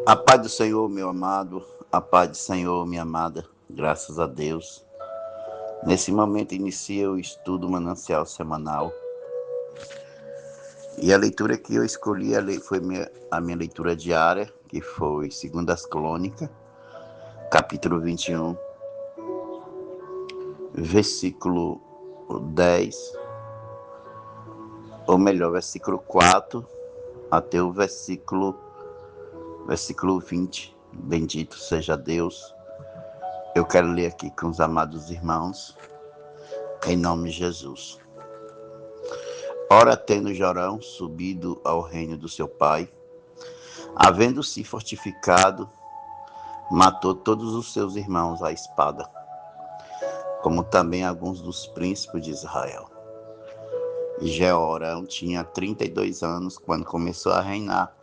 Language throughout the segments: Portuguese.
A paz do Senhor, meu amado, a paz do Senhor, minha amada, graças a Deus. Nesse momento inicia o estudo manancial semanal. E a leitura que eu escolhi foi a minha leitura diária, que foi 2 Crônicas, capítulo 21, versículo 10, ou melhor, versículo 4 até o versículo 20. Bendito seja Deus. Eu quero ler aqui com os amados irmãos, em nome de Jesus. Ora, tendo Jorão subido ao reino do seu pai, havendo-se fortificado, matou todos os seus irmãos à espada, como também alguns dos príncipes de Israel. E Jeorão tinha 32 anos quando começou a reinar,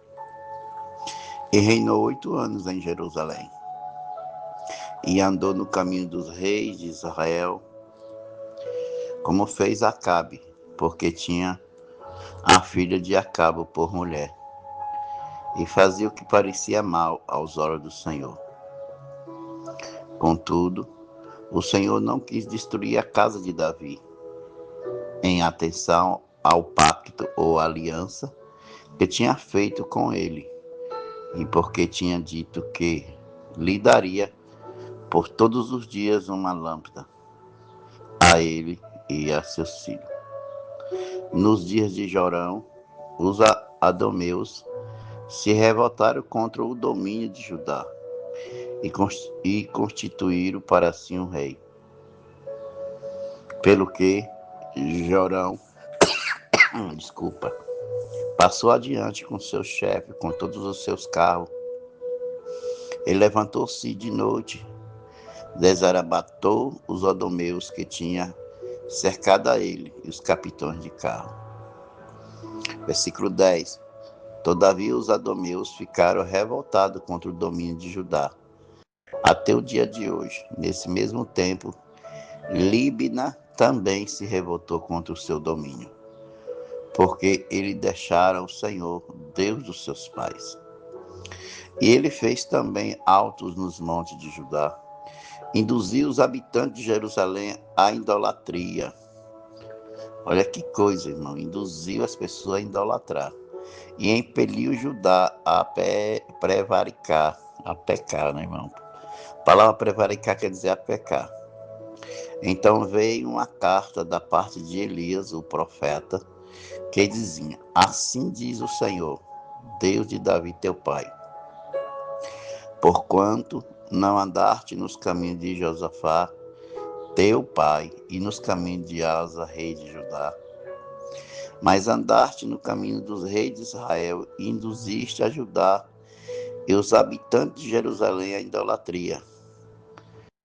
e reinou 8 anos em Jerusalém. E andou no caminho dos reis de Israel, como fez Acabe, porque tinha a filha de Acabe por mulher, e fazia o que parecia mal aos olhos do Senhor. Contudo, o Senhor não quis destruir a casa de Davi, em atenção ao pacto ou aliança que tinha feito com ele, e porque tinha dito que lhe daria por todos os dias uma lâmpada, a ele e a seus filhos. Nos dias de Jorão, os adomeus se revoltaram contra o domínio de Judá e constituíram para si um rei. Pelo que Jorão, passou adiante com seu chefe, com todos os seus carros. Ele levantou-se de noite, desarabatou os adomeus que tinha cercado a ele e os capitães de carro. Versículo 10. Todavia os adomeus ficaram revoltados contra o domínio de Judá, até o dia de hoje. Nesse mesmo tempo, Líbina também se revoltou contra o seu domínio, porque ele deixara o Senhor, Deus dos seus pais. E ele fez também altos nos montes de Judá, induziu os habitantes de Jerusalém à idolatria. Olha que coisa, irmão, induziu as pessoas a idolatrar. E impeliu Judá a prevaricar, a pecar, né, irmão? A palavra prevaricar quer dizer a pecar. Então veio uma carta da parte de Elias, o profeta, que dizia: assim diz o Senhor, Deus de Davi teu pai, porquanto não andaste nos caminhos de Josafá, teu pai, e nos caminhos de Asa, rei de Judá, mas andaste no caminho dos reis de Israel, e induziste a Judá e os habitantes de Jerusalém à idolatria,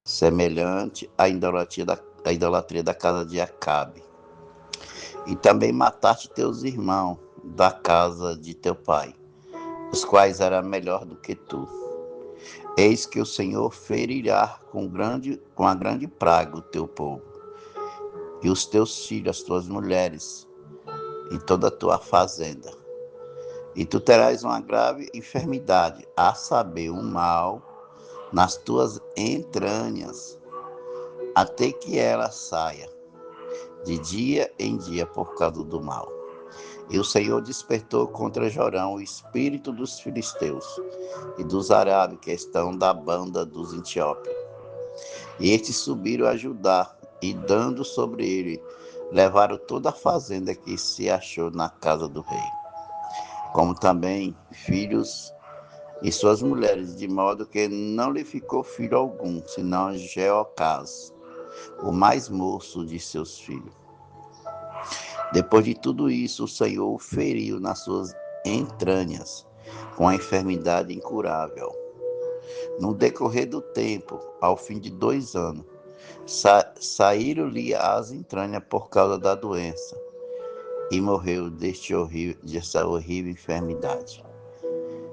semelhante à idolatria da casa de Acabe. E também mataste teus irmãos da casa de teu pai, os quais eram melhor do que tu. Eis que o Senhor ferirá com a grande praga o teu povo, e os teus filhos, as tuas mulheres, e toda a tua fazenda. E tu terás uma grave enfermidade, a saber, um mal nas tuas entranhas, até que ela saia de dia em dia por causa do mal. E o Senhor despertou contra Jorão o espírito dos filisteus e dos arábios que estão da banda dos etíopes. E estes subiram a Judá, e dando sobre ele, levaram toda a fazenda que se achou na casa do rei, como também filhos e suas mulheres, de modo que não lhe ficou filho algum, senão Jeocás, o mais moço de seus filhos. Depois de tudo isso, o Senhor o feriu nas suas entranhas, com a enfermidade incurável. No decorrer do tempo, ao fim de 2 anos, saíram-lhe as entranhas por causa da doença, e morreu dessa horrível enfermidade.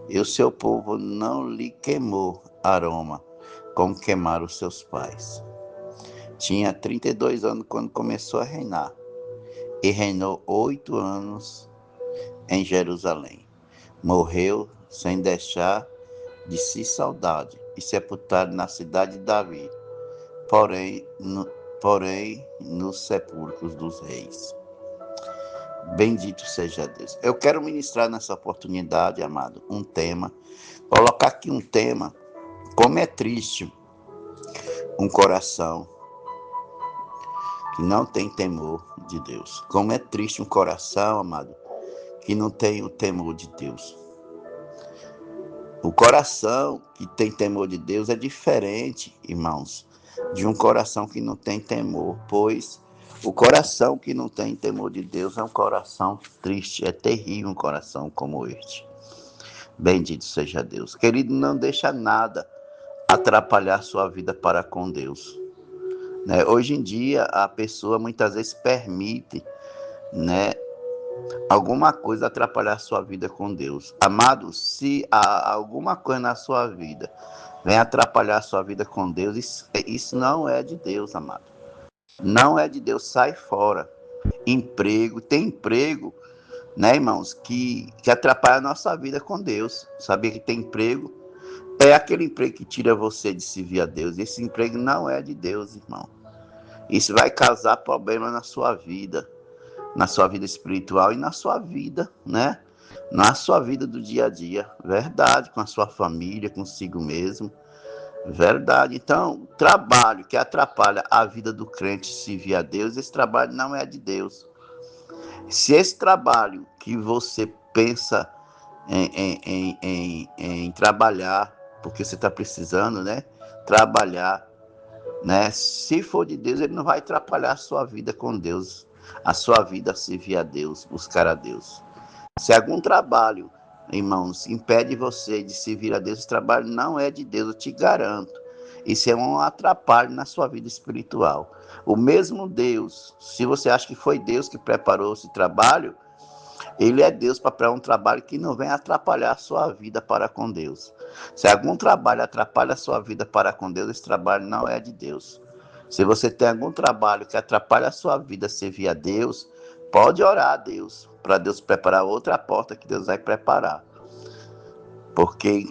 E o seu povo não lhe queimou aroma, como queimaram os seus pais. Tinha 32 anos quando começou a reinar, e reinou 8 anos em Jerusalém. Morreu sem deixar de si saudade, e sepultado na cidade de Davi, porém nos sepulcros dos reis. Bendito seja Deus. Eu quero ministrar nessa oportunidade, amado, um tema, colocar aqui um tema, como é triste um coração que não tem temor de Deus. Como é triste um coração, amado, que não tem o temor de Deus. O coração que tem temor de Deus é diferente, irmãos, de um coração que não tem temor, pois o coração que não tem temor de Deus é um coração triste, é terrível um coração como este. Bendito seja Deus. Querido, não deixa nada atrapalhar sua vida para com Deus. Né? Hoje em dia, a pessoa muitas vezes permite, né, alguma coisa atrapalhar sua vida com Deus. Amado, se há alguma coisa na sua vida vem atrapalhar sua vida com Deus, isso não é de Deus, amado. Não é de Deus, sai fora. Tem emprego, né, irmãos, que atrapalha a nossa vida com Deus. Sabia que tem emprego? É aquele emprego que tira você de servir a Deus. Esse emprego não é de Deus, irmão. Isso vai causar problema na sua vida espiritual e na sua vida, né? Na sua vida do dia a dia, verdade, com a sua família, consigo mesmo, verdade. Então, trabalho que atrapalha a vida do crente servir a Deus, esse trabalho não é de Deus. Se esse trabalho que você pensa em trabalhar, porque você está precisando, né? Trabalhar, né? Se for de Deus, ele não vai atrapalhar a sua vida com Deus, a sua vida a servir a Deus, buscar a Deus. Se algum trabalho, irmãos, impede você de servir a Deus, esse trabalho não é de Deus, eu te garanto. Isso é um atrapalho na sua vida espiritual. O mesmo Deus, se você acha que foi Deus que preparou esse trabalho, ele é Deus para um trabalho que não vem atrapalhar a sua vida para com Deus. Se algum trabalho atrapalha a sua vida para com Deus, esse trabalho não é de Deus. Se você tem algum trabalho que atrapalha a sua vida a servir a Deus, pode orar a Deus, para Deus preparar outra porta que Deus vai preparar. Porque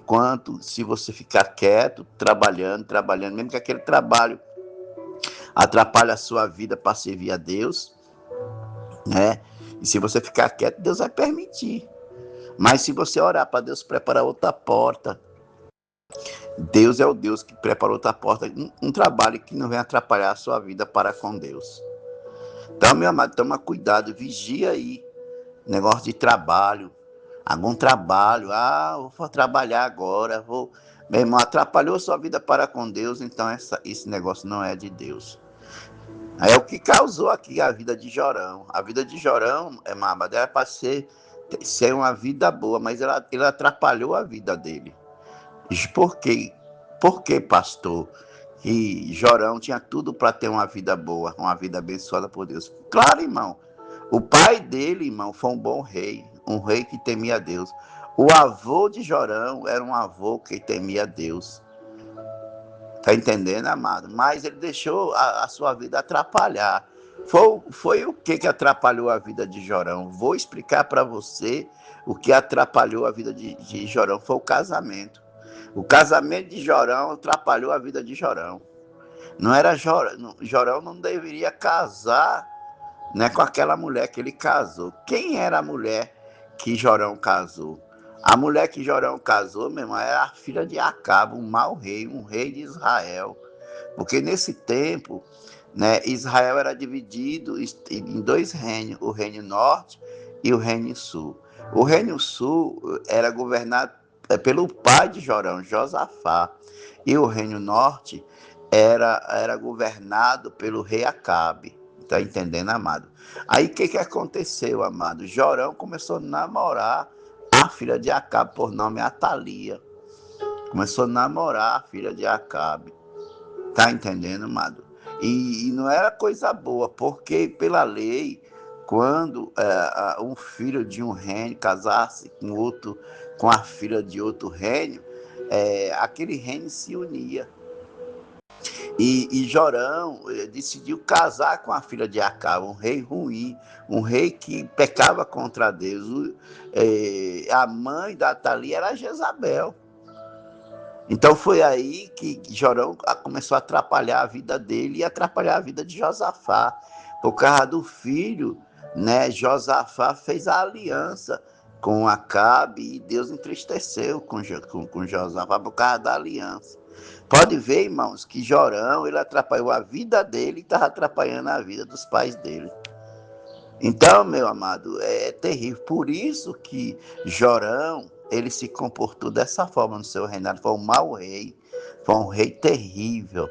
se você ficar quieto, trabalhando, mesmo que aquele trabalho atrapalhe a sua vida para servir a Deus, né? E se você ficar quieto, Deus vai permitir. Mas se você orar para Deus preparar outra porta, Deus é o Deus que preparou outra porta, um trabalho que não vem atrapalhar a sua vida para com Deus. Então, meu amado, toma cuidado, vigia aí, negócio de trabalho, algum trabalho, vou trabalhar agora, meu irmão, atrapalhou sua vida para com Deus, então esse negócio não é de Deus. Aí é o que causou aqui a vida de Jorão. A vida de Jorão, amado, era para ser uma vida boa, mas ele atrapalhou a vida dele. Por quê? Por que, pastor? Que Jorão tinha tudo para ter uma vida boa, uma vida abençoada por Deus. Claro, irmão. O pai dele, irmão, foi um bom rei, um rei que temia Deus. O avô de Jorão era um avô que temia Deus. Tá entendendo, amado? Mas ele deixou a sua vida atrapalhar. Foi o que atrapalhou a vida de Jorão? Vou explicar para você o que atrapalhou a vida de Jorão. Foi o casamento. O casamento de Jorão atrapalhou a vida de Jorão. Não era Jorão não deveria casar, né, com aquela mulher que ele casou. Quem era a mulher que Jorão casou? A mulher que Jorão casou, meu irmão, era a filha de Acabe, um mau rei, um rei de Israel. Porque nesse tempo, né, Israel era dividido em dois reinos, o reino norte e o reino sul. O reino sul era governado pelo pai de Jorão, Josafá, e o reino norte era governado pelo rei Acabe. Tá entendendo, amado? Aí o que aconteceu, amado? Jorão começou a namorar a filha de Acabe, por nome Atalia. Começou a namorar a filha de Acabe. Tá entendendo, amado? E não era coisa boa, porque pela lei, quando um filho de um reino casasse com a filha de outro reino, aquele reino se unia. E Jorão decidiu casar com a filha de Acabe, um rei ruim, um rei que pecava contra Deus. A mãe da Atalia era Jezabel. Então foi aí que Jorão começou a atrapalhar a vida dele e atrapalhar a vida de Josafá. Por causa do filho, né, Josafá fez a aliança com Acabe e Deus entristeceu com Josafá por causa da aliança. Pode ver, irmãos, que Jorão ele atrapalhou a vida dele e estava atrapalhando a vida dos pais dele. Então, meu amado, é terrível. Por isso que Jorão, ele se comportou dessa forma no seu reinado. Foi um mau rei, foi um rei terrível.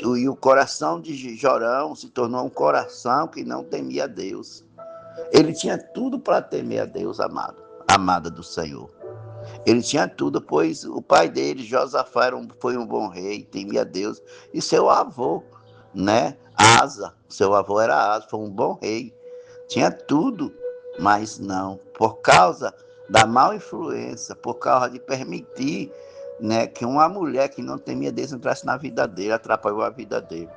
E o coração de Jorão se tornou um coração que não temia a Deus. Ele tinha tudo para temer a Deus, amado, amada do Senhor. Ele tinha tudo, pois o pai dele, Josafá, foi um bom rei, temia a Deus. E seu avô, né, Asa, seu avô era Asa, foi um bom rei. Tinha tudo, mas não. Por causa da mal influência, por causa de permitir, né, que uma mulher que não temia Deus entrasse na vida dele, atrapalhou a vida dele.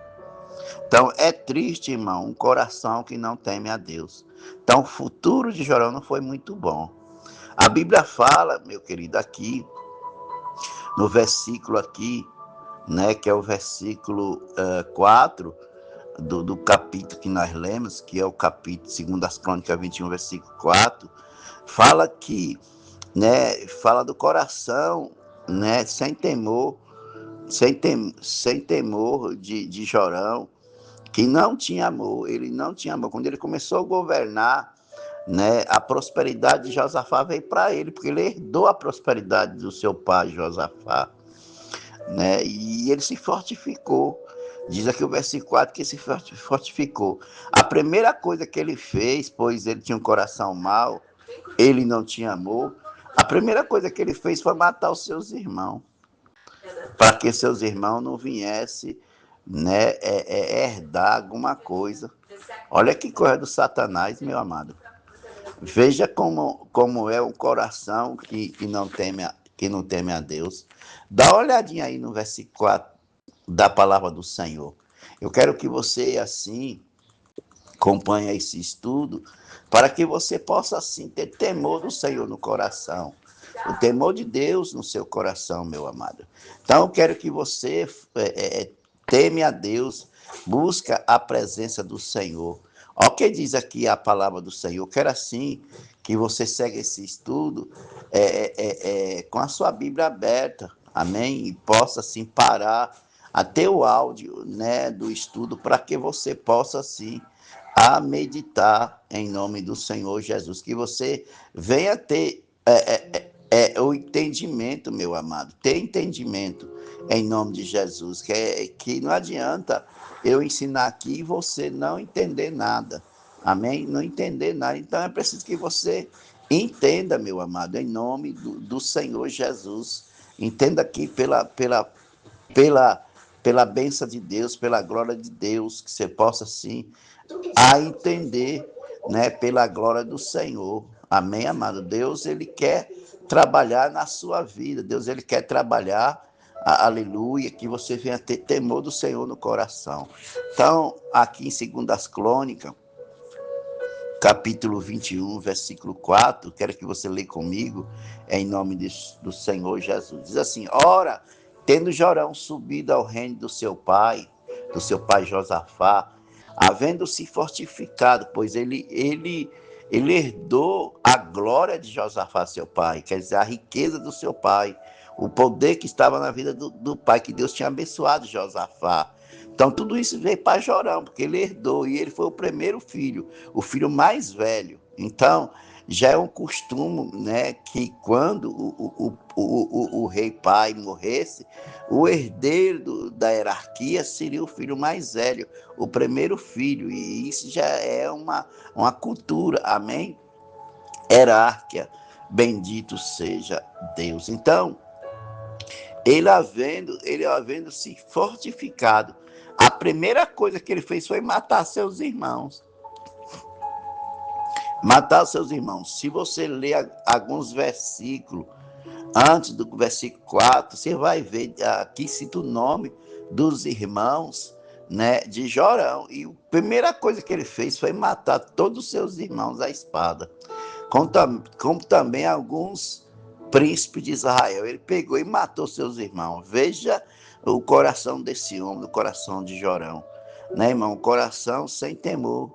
Então, é triste, irmão, um coração que não teme a Deus. Então, o futuro de Jorão não foi muito bom. A Bíblia fala, meu querido, aqui, no versículo aqui, né, que é o versículo 4 do capítulo que nós lemos, que é o capítulo 2 Crônicas 21, versículo 4, fala que, né, fala do coração, né, sem temor de Jorão, que não tinha amor, ele não tinha amor. Quando ele começou a governar, né, a prosperidade de Josafá veio para ele, porque ele herdou a prosperidade do seu pai, Josafá, né, e ele se fortificou. Diz aqui o versículo 4 que se fortificou. A primeira coisa que ele fez, pois ele tinha um coração mau, ele não tinha amor, a primeira coisa que ele fez foi matar os seus irmãos, para que seus irmãos não viessem, né, herdar alguma coisa. Olha que coisa do Satanás, meu amado. Veja como é um coração que não teme a Deus. Dá uma olhadinha aí no versículo 4 da palavra do Senhor. Eu quero que você, assim, acompanhe esse estudo, para que você possa, assim, ter temor do Senhor no coração. O temor de Deus no seu coração, meu amado. Então, eu quero que você teme a Deus, busca a presença do Senhor. Olha o que diz aqui a palavra do Senhor. Eu quero, assim, que você segue esse estudo com a sua Bíblia aberta, amém? E possa, assim, parar até o áudio, né, do estudo, para que você possa, assim, a meditar em nome do Senhor Jesus, que você venha ter o entendimento, meu amado, ter entendimento em nome de Jesus, que não adianta eu ensinar aqui e você não entender nada, amém? Não entender nada, então é preciso que você entenda, meu amado, em nome do Senhor Jesus, entenda aqui pela, pela bênção de Deus, pela glória de Deus, que você possa, sim, a entender, né, pela glória do Senhor. Amém, amado? Deus, ele quer trabalhar na sua vida. Deus, ele quer trabalhar, aleluia, que você venha ter temor do Senhor no coração. Então, aqui em 2 Crônicas, capítulo 21, versículo 4, quero que você leia comigo, em nome do Senhor Jesus. Diz assim: ora, tendo Jorão subido ao reino do seu pai Josafá, havendo-se fortificado, pois ele herdou a glória de Josafá, seu pai, quer dizer, a riqueza do seu pai, o poder que estava na vida do pai, que Deus tinha abençoado Josafá. Então, tudo isso veio para Jorão, porque ele herdou, e ele foi o primeiro filho, o filho mais velho. Então, já é um costume, né, que quando o rei pai morresse, o herdeiro da hierarquia seria o filho mais velho, o primeiro filho, e isso já é uma cultura, amém? Hierárquia, bendito seja Deus. Então, ele havendo se fortificado, a primeira coisa que ele fez foi matar seus irmãos. Matar seus irmãos. Se você ler alguns versículos, antes do versículo 4, você vai ver aqui cita o nome dos irmãos, né, de Jorão. E a primeira coisa que ele fez foi matar todos os seus irmãos à espada. Como também alguns príncipe de Israel. Ele pegou e matou seus irmãos. Veja o coração desse homem, o coração de Jorão, né, irmão? Um coração sem temor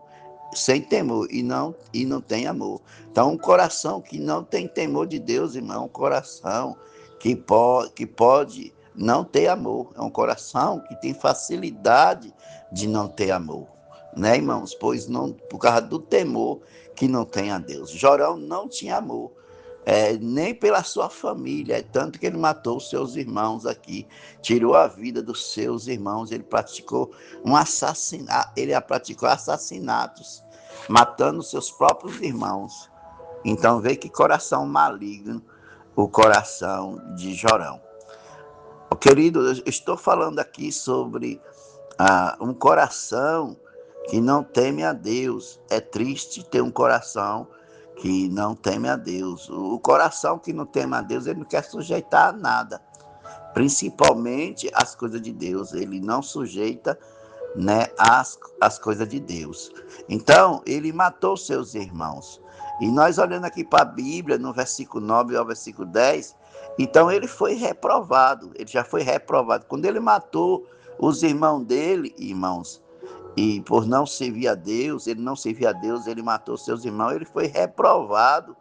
e não tem amor. Então, um coração que não tem temor de Deus, irmão, um coração que pode não ter amor. É um coração que tem facilidade de não ter amor, né, irmãos? Pois não, por causa do temor que não tem a Deus. Jorão não tinha amor, nem pela sua família, tanto que ele matou os seus irmãos aqui, tirou a vida dos seus irmãos, ele praticou assassinatos, matando seus próprios irmãos. Então vê que coração maligno o coração de Jorão. Querido, eu estou falando aqui sobre um coração que não teme a Deus. É triste ter um coração que não teme a Deus. O coração que não teme a Deus, ele não quer sujeitar a nada, principalmente as coisas de Deus. Ele não sujeita, né, as coisas de Deus. Então, ele matou seus irmãos. E nós olhando aqui para a Bíblia, no versículo 9 ao versículo 10, então ele foi reprovado, ele já foi reprovado. Quando ele matou os irmãos dele, irmãos, e por não servir a Deus, ele não servia a Deus, ele matou seus irmãos, ele foi reprovado,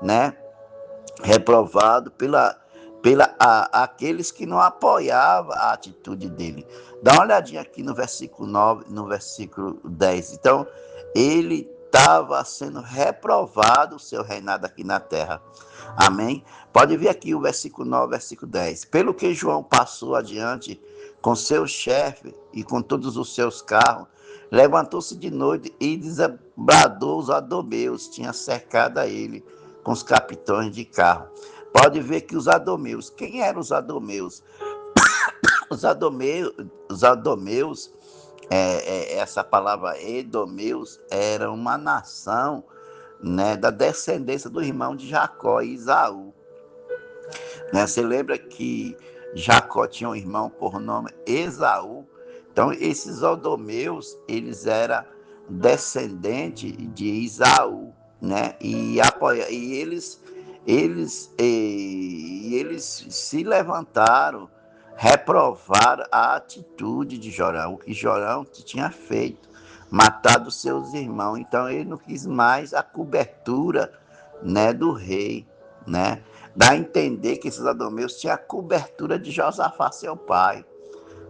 né? Reprovado aqueles que não apoiavam a atitude dele. Dá uma olhadinha aqui no versículo 9, no versículo 10. Então, ele estava sendo reprovado o seu reinado aqui na terra. Amém? Pode ver aqui o versículo 9, versículo 10. Pelo que João passou adiante com seu chefe e com todos os seus carros, levantou-se de noite e desabradou os adomeus, tinha cercado a ele com os capitães de carro. Pode ver que os adomeus, quem eram os adomeus? Os adomeus, essa palavra edomeus, era uma nação, né, da descendência do irmão de Jacó, Esaú. Né? Você lembra que Jacó tinha um irmão por nome Esaú? Então, esses odomeus, eles eram descendentes de Esaú, né? E eles se levantaram, reprovaram a atitude de Jorão, o que Jorão tinha feito, matado seus irmãos. Então, ele não quis mais a cobertura, né, do rei, né? Dá a entender que esses adomeus tinham a cobertura de Josafá, seu pai,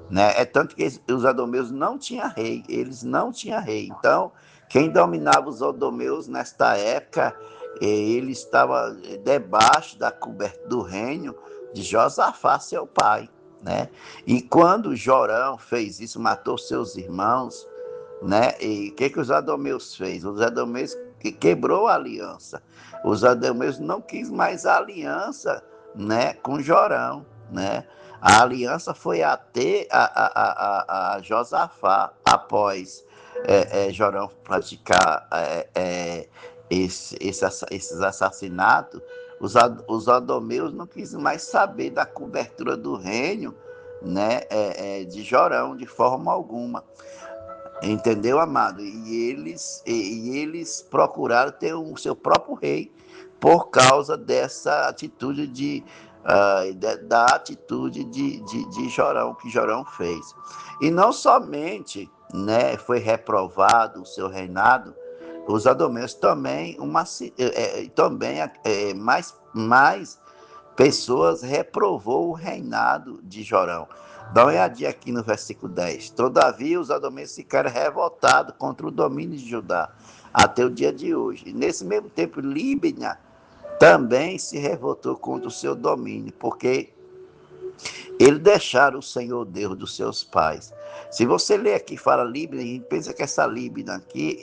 né? É tanto que os adomeus não tinham rei, eles não tinham rei. Então, quem dominava os adomeus nesta época, ele estava debaixo da cobertura do reino de Josafá, seu pai, né? E quando Jorão fez isso, matou seus irmãos, né? E o que os adomeus fez? Os adomeus quebrou a aliança. Os adomeus não quis mais a aliança, né, com Jorão, né? A aliança foi até a Josafá após Jorão praticar esses assassinatos. Os adomeus não quis mais saber da cobertura do reino, né, de Jorão de forma alguma. Entendeu, amado? E eles procuraram ter o seu próprio rei por causa dessa atitude da atitude de Jorão, que Jorão fez. E não somente, né, foi reprovado o seu reinado, os adomeus também, mais pessoas reprovou o reinado de Jorão. Dá uma olhadinha aqui no versículo 10. Todavia, os adomeus ficaram revoltados contra o domínio de Judá até o dia de hoje. E nesse mesmo tempo, Líbina também se revoltou contra o seu domínio, porque eles deixaram o Senhor Deus dos seus pais. Se você ler aqui, fala Líbina, a gente pensa que essa Líbina aqui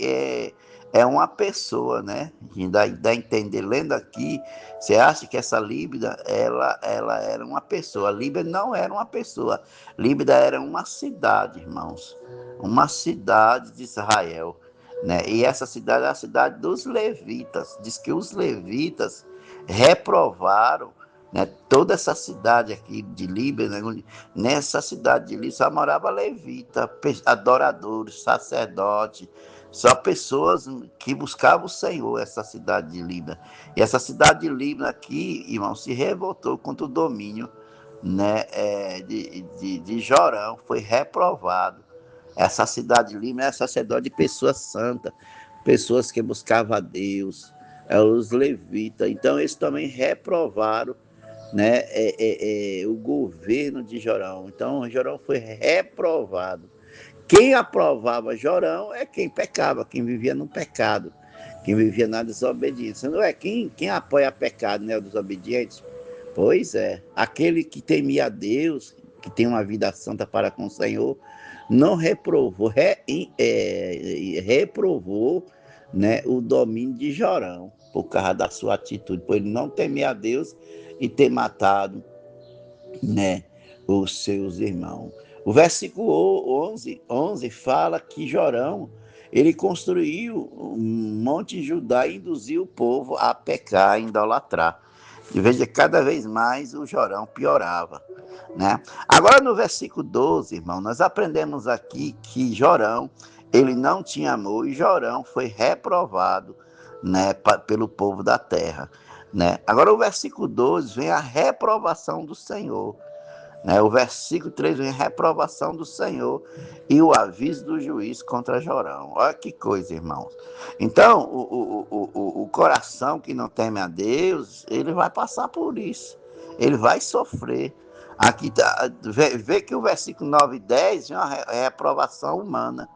é uma pessoa, né? A gente dá a entender, lendo aqui, você acha que essa Líbina, ela era uma pessoa. Líbina não era uma pessoa. Líbina era uma cidade, irmãos. Uma cidade de Israel, né? E essa cidade é a cidade dos levitas. Diz que os levitas reprovaram, né, toda essa cidade aqui de Líbana. Nessa cidade de Líbana só morava levita, adoradores, sacerdotes, Só pessoas que buscavam o Senhor, essa cidade de Libna. E essa cidade de Libna aqui, irmão, se revoltou contra o domínio, né, de Jorão, foi reprovado. Essa cidade de Libna é sacerdote de pessoas santas, pessoas que buscavam a Deus, os levitas. Então, eles também reprovaram, né, o governo de Jorão. Então, Jorão foi reprovado. Quem aprovava Jorão é quem pecava, quem vivia no pecado, quem vivia na desobediência. Não é quem apoia pecado, né, os desobedientes? Pois é, aquele que temia a Deus, que tem uma vida santa para com o Senhor, não reprovou, reprovou, né, o domínio de Jorão, por causa da sua atitude, por ele não temer a Deus e ter matado, né, os seus irmãos. O versículo 11 fala que Jorão, ele construiu um monte de Judá e induziu o povo a pecar, a idolatrar. E veja, cada vez mais o Jorão piorava, né? Agora no versículo 12, irmão, nós aprendemos aqui que Jorão, ele não tinha amor e Jorão foi reprovado, né, pelo povo da terra, né? Agora o versículo 12 vem a reprovação do Senhor, né? O versículo 3 vem a reprovação do Senhor e o aviso do juiz contra Jorão. Olha que coisa, irmãos. Então, o coração que não teme a Deus, ele vai passar por isso. Ele vai sofrer. Aqui vê que o versículo 9 e 10 vem uma reprovação humana.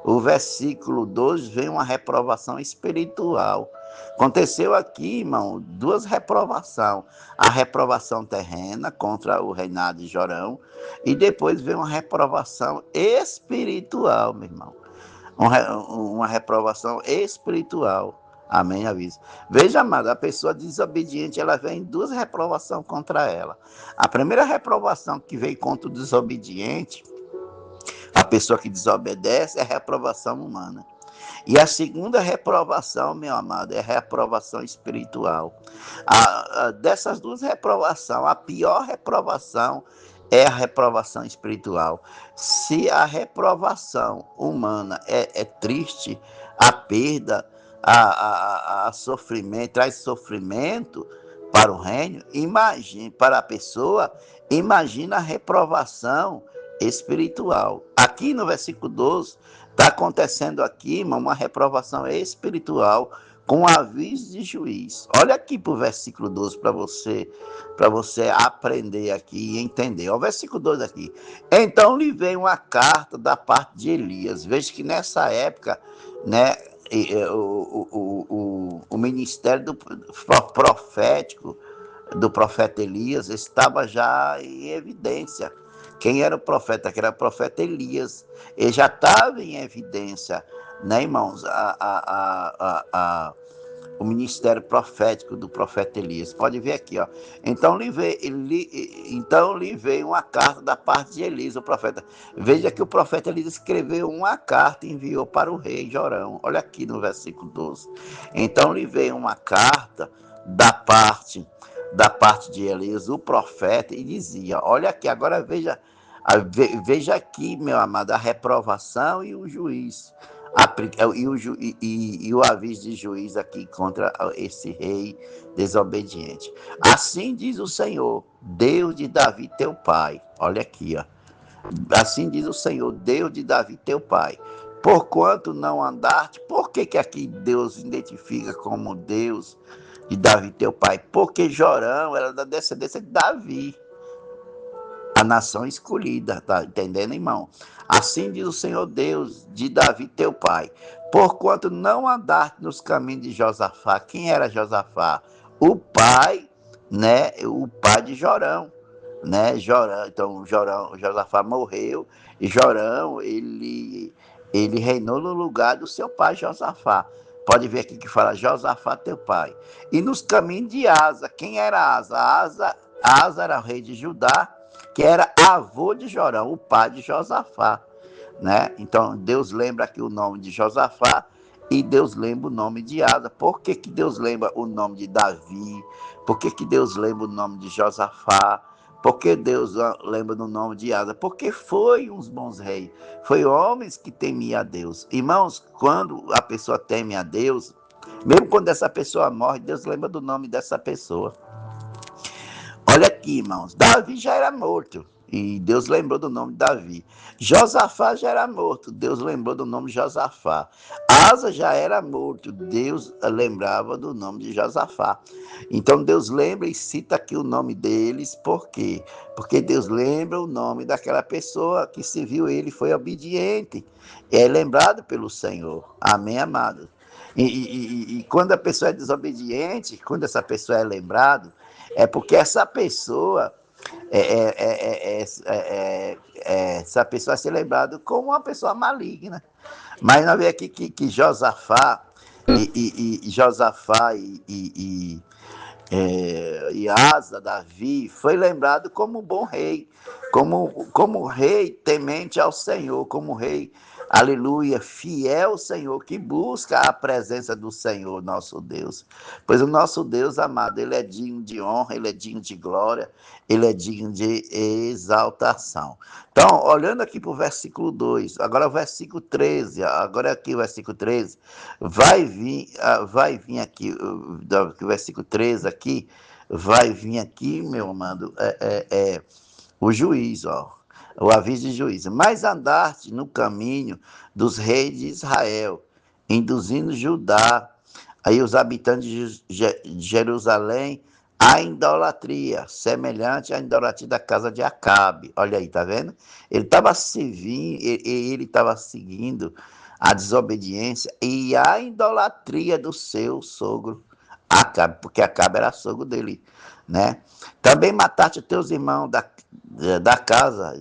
O versículo 12 vem uma reprovação espiritual. Aconteceu aqui, irmão, duas reprovações. A reprovação terrena contra o reinado de Jorão e depois vem uma reprovação espiritual, meu irmão. Uma reprovação espiritual. Amém, aviso. Veja, amado, a pessoa desobediente, ela vem duas reprovações contra ela. A primeira reprovação que vem contra o desobediente, a pessoa que desobedece, é a reprovação humana. E a segunda reprovação, meu amado, é a reprovação espiritual. Dessas duas reprovações, a pior reprovação é a reprovação espiritual. Se a reprovação humana é triste, a perda, a sofrimento, traz sofrimento para o reino, imagine, para a pessoa, imagina a reprovação espiritual. Aqui no versículo 12, está acontecendo aqui, irmão, uma reprovação espiritual com aviso de juiz. Olha aqui para o versículo 12 para você aprender aqui e entender. O versículo 12 aqui. Então lhe veio uma carta da parte de Elias. Veja que nessa época, né, o ministério do profético do profeta Elias estava já em evidência. Quem era o profeta? Que era o profeta Elias. Ele já estava em evidência, né, irmãos? O ministério profético do profeta Elias. Pode ver aqui, ó. Então lhe veio uma carta da parte de Elias, o profeta. Veja que o profeta Elias escreveu uma carta e enviou para o rei Jorão. Olha aqui no versículo 12. Então lhe veio uma carta da parte de Elias, o profeta, e dizia, olha aqui, agora veja aqui, meu amado, a reprovação e o juiz, e o aviso de juiz aqui contra esse rei desobediente. Assim diz o Senhor, Deus de Davi teu pai, olha aqui, ó. Assim diz o Senhor, Deus de Davi teu pai, porquanto não andaste, por que aqui Deus identifica como Deus de Davi teu pai? Porque Jorão era da descendência de Davi, a nação escolhida, tá entendendo, irmão? Assim diz o Senhor Deus de Davi teu pai, porquanto não andaste nos caminhos de Josafá. Quem era Josafá? O pai, né? O pai de Jorão, né? Então Josafá morreu e Jorão, ele reinou no lugar do seu pai Josafá. Pode ver aqui que fala Josafá teu pai. E nos caminhos de Asa, quem era Asa? Asa era o rei de Judá, que era avô de Jorão, o pai de Josafá, né? Então Deus lembra aqui o nome de Josafá e Deus lembra o nome de Asa. Por que Deus lembra o nome de Davi? Por que Deus lembra o nome de Josafá? Por que Deus lembra do nome de Asa? Porque foi uns bons reis. Foi homens que temiam a Deus. Irmãos, quando a pessoa teme a Deus, mesmo quando essa pessoa morre, Deus lembra do nome dessa pessoa. Olha aqui, irmãos. Davi já era morto. E Deus lembrou do nome de Davi. Josafá já era morto. Deus lembrou do nome de Josafá. Asa já era morto. Deus lembrava do nome de Josafá. Então Deus lembra e cita aqui o nome deles. Por quê? Porque Deus lembra o nome daquela pessoa que serviu ele e foi obediente. É lembrado pelo Senhor. Amém, amado? E quando a pessoa é desobediente, quando essa pessoa é lembrada, é porque essa pessoa essa pessoa vai ser lembrada como uma pessoa maligna. Mas nós vemos aqui que Josafá Josafá e Asa, Davi, foi lembrado como um bom rei, como rei temente ao Senhor, como rei, aleluia, fiel ao Senhor, que busca a presença do Senhor, nosso Deus. Pois o nosso Deus, amado, ele é digno de honra, ele é digno de glória, ele é digno de exaltação. Então, olhando aqui para o versículo 2, agora o versículo 13, agora aqui o versículo 13, vai vir aqui, o versículo 13 aqui, vai vir aqui, meu amado, o juiz, ó, o aviso de juiz. Mas andaste no caminho dos reis de Israel, induzindo Judá, aí os habitantes de Jerusalém, a idolatria, semelhante à idolatria da casa de Acabe. Olha aí, tá vendo? Ele estava seguindo a desobediência e a idolatria do seu sogro Acabe, porque Acabe era sogro dele, né? Também mataste teus irmãos da casa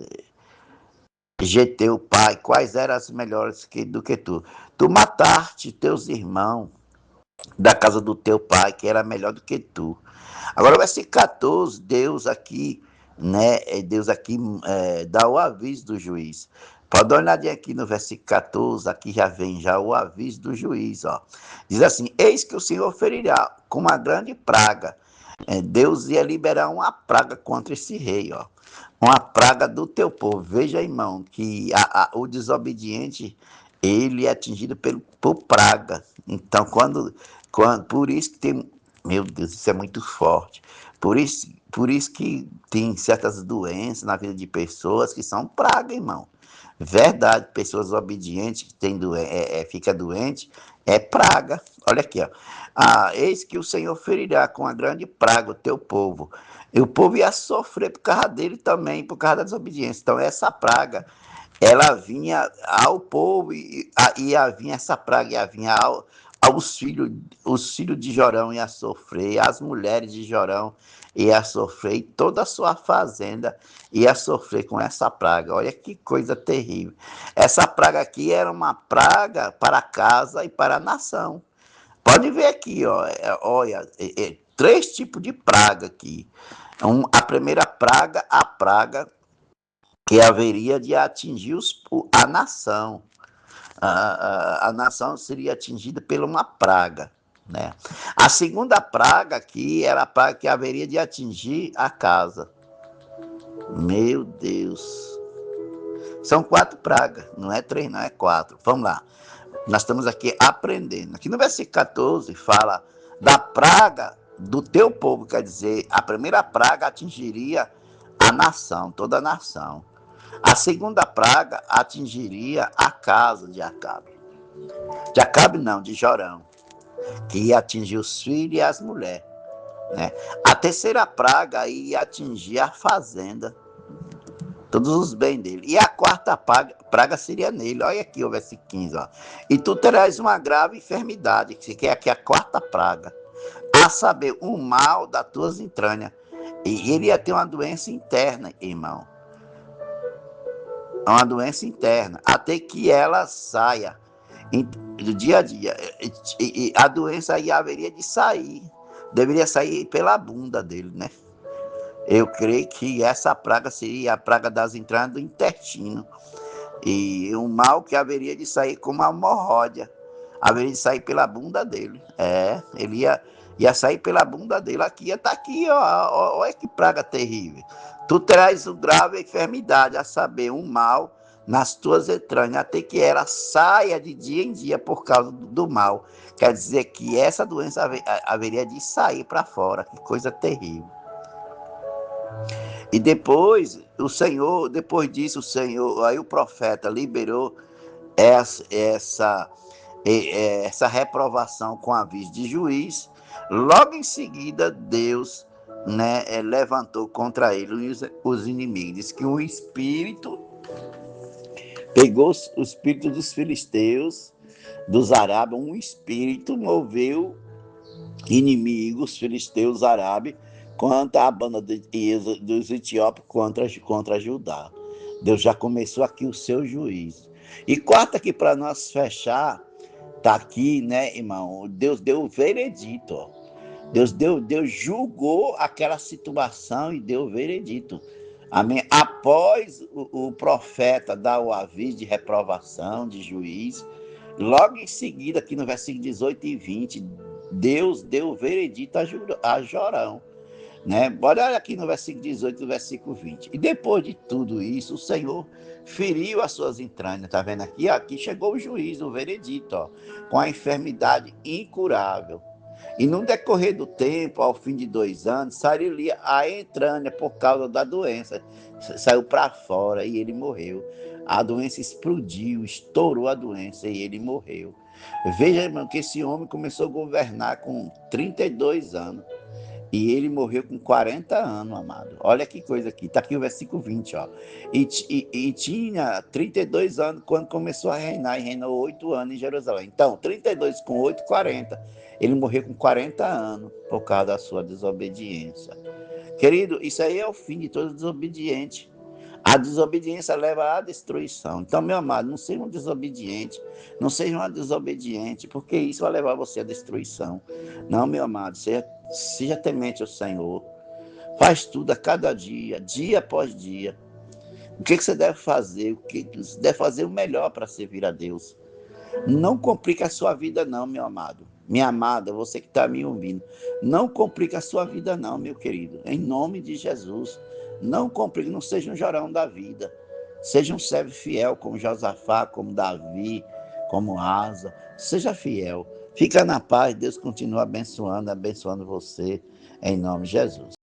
de teu pai, quais eram as melhores do que tu? Tu mataste teus irmãos da casa do teu pai, que era melhor do que tu. Agora, o versículo 14, Deus aqui, né? Deus aqui dá o aviso do juiz. Pode dar uma olhadinha aqui no versículo 14, aqui já vem já o aviso do juiz, ó. Diz assim: eis que o Senhor ferirá com uma grande praga. Deus ia liberar uma praga contra esse rei, ó. Uma praga do teu povo. Veja, irmão, que o desobediente, ele é atingido por praga. Então, por isso que tem. Meu Deus, isso é muito forte. Por isso que tem certas doenças na vida de pessoas que são praga, irmão. Verdade, pessoas obedientes que fica doente, é praga. Olha aqui, ó. Eis que o Senhor ferirá com a grande praga o teu povo. E o povo ia sofrer por causa dele também, por causa da desobediência. Então, essa praga, ela vinha ao povo ia vir essa praga, ia vir os filhos de Jorão iam sofrer, as mulheres de Jorão iam sofrer, e toda a sua fazenda ia sofrer com essa praga. Olha que coisa terrível. Essa praga aqui era uma praga para a casa e para a nação. Pode ver aqui, ó, olha, três tipos de praga aqui. A primeira praga, a praga que haveria de atingir a nação. A nação seria atingida por uma praga, né? A segunda praga aqui era a praga que haveria de atingir a casa. Meu Deus. São 4 pragas, não é 3, não é 4. Vamos lá. Nós estamos aqui aprendendo. Aqui no versículo 14 fala da praga do teu povo, quer dizer, a primeira praga atingiria a nação, toda a nação. A segunda praga atingiria a casa de Acabe. De Acabe não, de Jorão, que ia atingir os filhos e as mulheres, né? A terceira praga ia atingir a fazenda, todos os bens dele. E a quarta praga seria nele. Olha aqui o versículo 15. Ó. E tu terás uma grave enfermidade, que é aqui a quarta praga, a saber, um mal das tuas entranhas. E ele ia ter uma doença interna, irmão. Uma doença interna, até que ela saia do dia a dia. E a doença aí haveria de sair, deveria sair pela bunda dele, né? Eu creio que essa praga seria a praga das entranhas do intestino. E um mal que haveria de sair como uma hemorródia. Haveria de sair pela bunda dele. Ele ia sair pela bunda dele. Aqui ia estar aqui, ó. Olha que praga terrível. Tu traz o grave enfermidade, a saber, um mal nas tuas entranhas, até que ela saia de dia em dia por causa do mal. Quer dizer que essa doença haveria de sair para fora, que coisa terrível. E depois disso, o Senhor, aí o profeta liberou essa reprovação com aviso de juiz. Logo em seguida, Deus, né, levantou contra ele os inimigos. Diz que um espírito pegou o espírito dos filisteus, dos árabes, um espírito moveu inimigos, filisteus, árabes, contra a banda dos etíopes, contra Judá. Deus já começou aqui o seu juízo. E quarta aqui para nós fechar, tá aqui, né, irmão? Deus deu o veredito, ó. Deus julgou aquela situação e deu o veredito. Amém? Após o profeta dar o aviso de reprovação, de juiz, logo em seguida, aqui no versículo 18 e 20, Deus deu o veredito a Jorão. Né? Olha aqui no versículo 18 e versículo 20. E depois de tudo isso, o Senhor feriu as suas entranhas. Está vendo aqui? Aqui chegou o juiz, o veredito, ó, com a enfermidade incurável. E no decorrer do tempo, ao fim de 2 anos, saiu a entranha por causa da doença. Saiu para fora e ele morreu. A doença explodiu, estourou a doença e ele morreu. Veja, irmão, que esse homem começou a governar com 32 anos. E ele morreu com 40 anos, amado. Olha que coisa aqui. Está aqui o versículo 20, ó. E tinha 32 anos quando começou a reinar. E reinou 8 anos em Jerusalém. Então, 32 com 8, 40. Ele morreu com 40 anos por causa da sua desobediência. Querido, isso aí é o fim de todo desobediente. A desobediência leva à destruição. Então, meu amado, não seja um desobediente. Não seja uma desobediente, porque isso vai levar você à destruição. Não, meu amado, seja temente ao Senhor. Faz tudo a cada dia, dia após dia. O que você deve fazer? Você deve fazer o melhor para servir a Deus. Não complique a sua vida não, meu amado. Minha amada, você que está me ouvindo. Não complique a sua vida não, meu querido. Em nome de Jesus. Não complique, não seja um Jorão da vida. Seja um servo fiel, como Josafá, como Davi, como Asa. Seja fiel. Fica na paz, Deus continua abençoando você, em nome de Jesus.